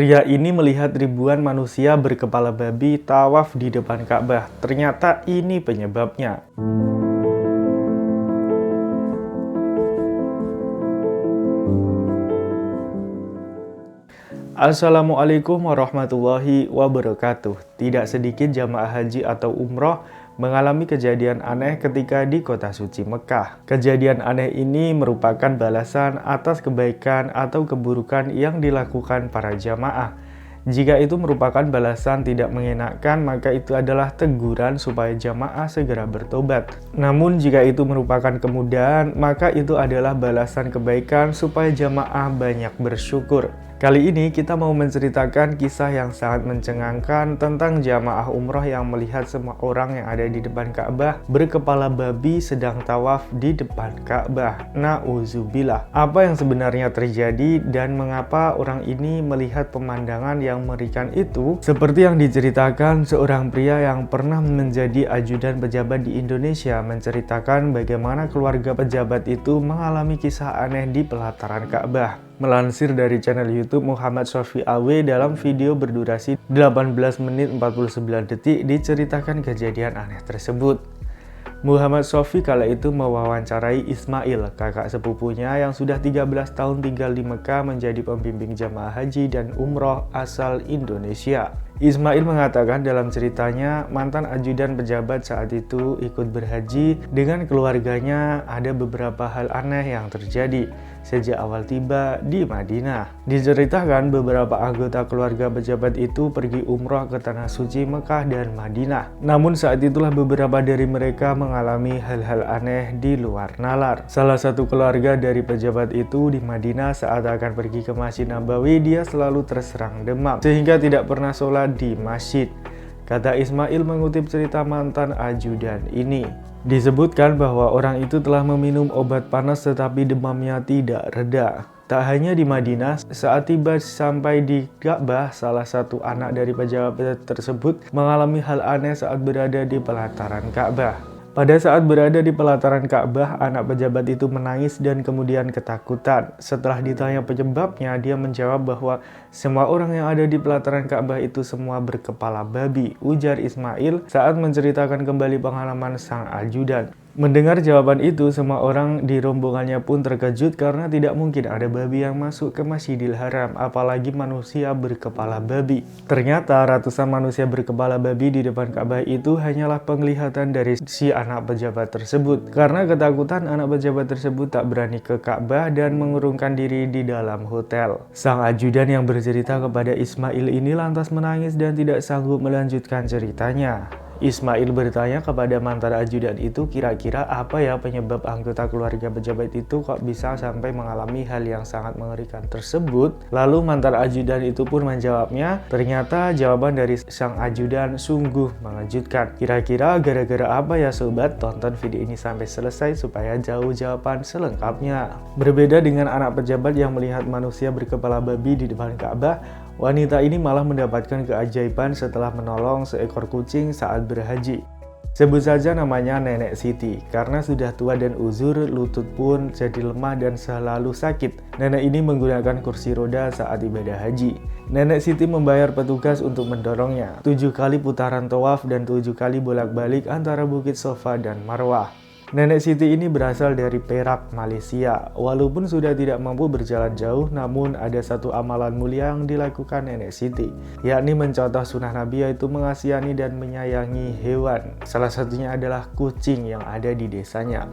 Pria ini melihat ribuan manusia berkepala babi tawaf di depan Ka'bah. Ternyata ini penyebabnya. Assalamualaikum warahmatullahi wabarakatuh. Tidak sedikit jamaah haji atau umroh mengalami kejadian aneh ketika di kota suci Mekah. Kejadian aneh ini merupakan balasan atas kebaikan atau keburukan yang dilakukan para jamaah. Jika itu merupakan balasan tidak mengenakan, maka itu adalah teguran supaya jamaah segera bertobat. Namun jika itu merupakan kemudahan, maka itu adalah balasan kebaikan supaya jamaah banyak bersyukur. Kali ini kita mau menceritakan kisah yang sangat mencengangkan tentang jamaah umroh yang melihat semua orang yang ada di depan Ka'bah berkepala babi sedang tawaf di depan Ka'bah. Nauzubillah. Apa yang sebenarnya terjadi dan mengapa orang ini melihat pemandangan yang mengerikan itu? Seperti yang diceritakan seorang pria yang pernah menjadi ajudan pejabat di Indonesia menceritakan bagaimana keluarga pejabat itu mengalami kisah aneh di pelataran Ka'bah. Melansir dari channel YouTube Muhammad Sofi AW dalam video berdurasi 18 menit 49 detik diceritakan kejadian aneh tersebut. Muhammad Sofi kala itu mewawancarai Ismail, kakak sepupunya yang sudah 13 tahun tinggal di Mekah menjadi pembimbing jamaah haji dan umroh asal Indonesia. Ismail mengatakan dalam ceritanya mantan ajudan pejabat saat itu ikut berhaji dengan keluarganya. Ada beberapa hal aneh yang terjadi sejak awal tiba di Madinah. Diceritakan beberapa anggota keluarga pejabat itu pergi umroh ke tanah suci Mekah dan Madinah. Namun saat itulah beberapa dari mereka mengalami hal-hal aneh di luar nalar. Salah satu keluarga dari pejabat itu di Madinah saat akan pergi ke Masjid Nabawi, dia selalu terserang demam sehingga tidak pernah sholat di masjid. Kata Ismail mengutip cerita mantan ajudan ini. Disebutkan bahwa orang itu telah meminum obat panas tetapi demamnya tidak reda. Tak hanya di Madinah, saat tiba sampai di Ka'bah, salah satu anak dari pejabat tersebut mengalami hal aneh saat berada di pelataran Ka'bah. Pada saat berada di pelataran Ka'bah, anak pejabat itu menangis dan kemudian ketakutan. Setelah ditanya penyebabnya, dia menjawab bahwa semua orang yang ada di pelataran Ka'bah itu semua berkepala babi, ujar Ismail saat menceritakan kembali pengalaman sang ajudan. Mendengar jawaban itu, semua orang di rombongannya pun terkejut karena tidak mungkin ada babi yang masuk ke Masjidil Haram, apalagi manusia berkepala babi. Ternyata ratusan manusia berkepala babi di depan Ka'bah itu hanyalah penglihatan dari si anak pejabat tersebut. Karena ketakutan, anak pejabat tersebut tak berani ke Ka'bah dan mengurungkan diri di dalam hotel. Sang ajudan yang bercerita kepada Ismail ini lantas menangis dan tidak sanggup melanjutkan ceritanya. Ismail bertanya kepada mantan ajudan itu, kira-kira apa ya penyebab anggota keluarga pejabat itu kok bisa sampai mengalami hal yang sangat mengerikan tersebut. Lalu mantan ajudan itu pun menjawabnya, ternyata jawaban dari sang ajudan sungguh mengejutkan. Kira-kira gara-gara apa ya sobat? Tonton video ini sampai selesai supaya jauh jawaban selengkapnya. Berbeda dengan anak pejabat yang melihat manusia berkepala babi di depan Ka'bah, wanita ini malah mendapatkan keajaiban setelah menolong seekor kucing saat berhaji. Sebut saja namanya Nenek Siti. Karena sudah tua dan uzur, lutut pun jadi lemah dan selalu sakit. Nenek ini menggunakan kursi roda saat ibadah haji. Nenek Siti membayar petugas untuk mendorongnya. 7 kali putaran tawaf dan 7 kali bolak-balik antara Bukit Sofa dan Marwah. Nenek Siti ini berasal dari Perak, Malaysia. Walaupun sudah tidak mampu berjalan jauh, namun ada satu amalan mulia yang dilakukan Nenek Siti, yakni mencontoh sunnah Nabi, yaitu mengasihani dan menyayangi hewan. Salah satunya adalah kucing yang ada di desanya.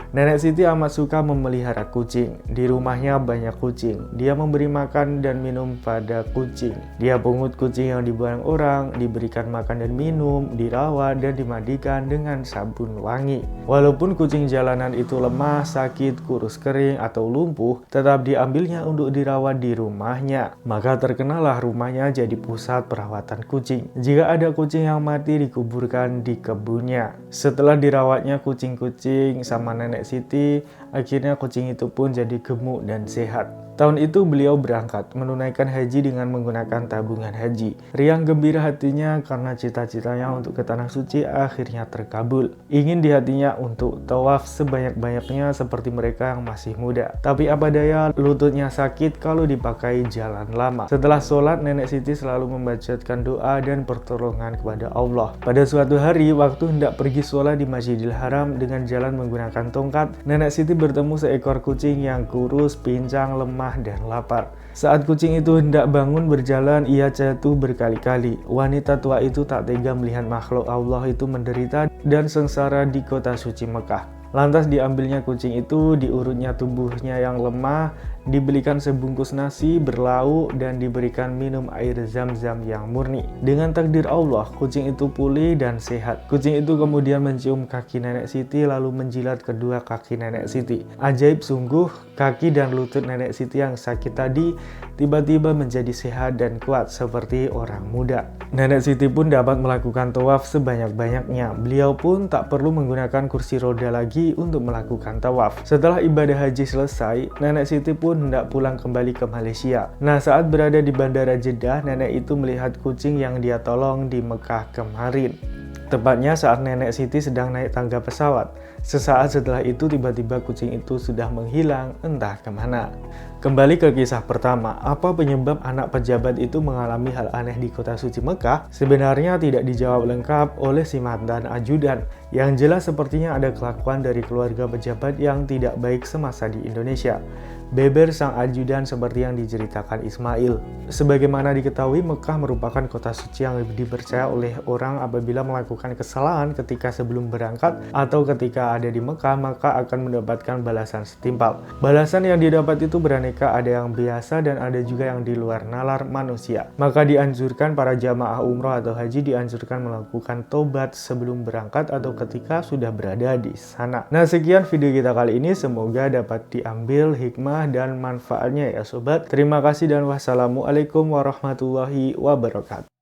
Nenek Siti amat suka memelihara kucing. Di rumahnya banyak kucing. Dia memberi makan dan minum pada kucing. Dia pungut kucing yang dibuang orang, diberikan makan dan minum, dirawat dan dimandikan dengan sabun wangi. Walaupun kucing jalanan itu lemah, sakit, kurus kering, atau lumpuh, tetap diambilnya untuk dirawat di rumahnya. Maka terkenalah rumahnya jadi pusat perawatan kucing. Jika ada kucing yang mati, dikuburkan di kebunnya. Setelah dirawatnya kucing-kucing sama Nenek Siti, Akhirnya kucing itu pun jadi gemuk dan sehat. Tahun itu beliau berangkat menunaikan haji dengan menggunakan tabungan haji. Riang gembira hatinya karena cita-citanya untuk ke tanah suci akhirnya terkabul. Ingin di hatinya untuk tawaf sebanyak-banyaknya seperti mereka yang masih muda. Tapi apa daya, lututnya sakit kalau dipakai jalan lama. Setelah sholat, Nenek Siti selalu membacakan doa dan pertolongan kepada Allah. Pada suatu hari, waktu hendak pergi sholat di Masjidil Haram dengan jalan menggunakan tongkat, Nenek Siti bertemu seekor kucing yang kurus, pincang, lemah, dan lapar. Saat kucing itu hendak bangun berjalan, ia jatuh berkali-kali. Wanita tua itu tak tega melihat makhluk Allah itu menderita dan sengsara di kota suci Mekah. Lantas diambilnya kucing itu, diurutnya tubuhnya yang lemah, dibelikan sebungkus nasi berlauk, dan diberikan minum air zam-zam yang murni. Dengan takdir Allah, kucing itu pulih dan sehat. Kucing itu kemudian mencium kaki Nenek Siti lalu menjilat kedua kaki Nenek Siti. Ajaib sungguh, kaki dan lutut Nenek Siti yang sakit tadi tiba-tiba menjadi sehat dan kuat seperti orang muda. Nenek Siti pun dapat melakukan tawaf sebanyak-banyaknya. Beliau pun tak perlu menggunakan kursi roda lagi untuk melakukan tawaf. Setelah ibadah haji selesai, Nenek Siti pun hendak pulang kembali ke Malaysia. Nah, saat berada di Bandara Jeddah, nenek itu melihat kucing yang dia tolong di Mekah kemarin. Tepatnya saat Nenek Siti sedang naik tangga pesawat. Sesaat setelah itu tiba-tiba kucing itu sudah menghilang entah kemana. Kembali ke kisah pertama, apa penyebab anak pejabat itu mengalami hal aneh di kota suci Mekah? Sebenarnya tidak dijawab lengkap oleh si mantan ajudan. Yang jelas sepertinya ada kelakuan dari keluarga pejabat yang tidak baik semasa di Indonesia. Beber sang ajudan seperti yang diceritakan Ismail. Sebagaimana diketahui, Mekah merupakan kota suci yang lebih dipercaya oleh orang apabila melakukan kesalahan ketika sebelum berangkat atau ketika ada di Mekah, maka akan mendapatkan balasan setimpal. Balasan yang didapat itu beraneka, ada yang biasa dan ada juga yang di luar nalar manusia. Maka dianjurkan para jamaah umroh atau haji dianjurkan melakukan tobat sebelum berangkat atau ketika sudah berada di sana. Nah, sekian video kita kali ini, semoga dapat diambil hikmah dan manfaatnya ya sobat. Terima kasih dan wassalamualaikum warahmatullahi wabarakatuh.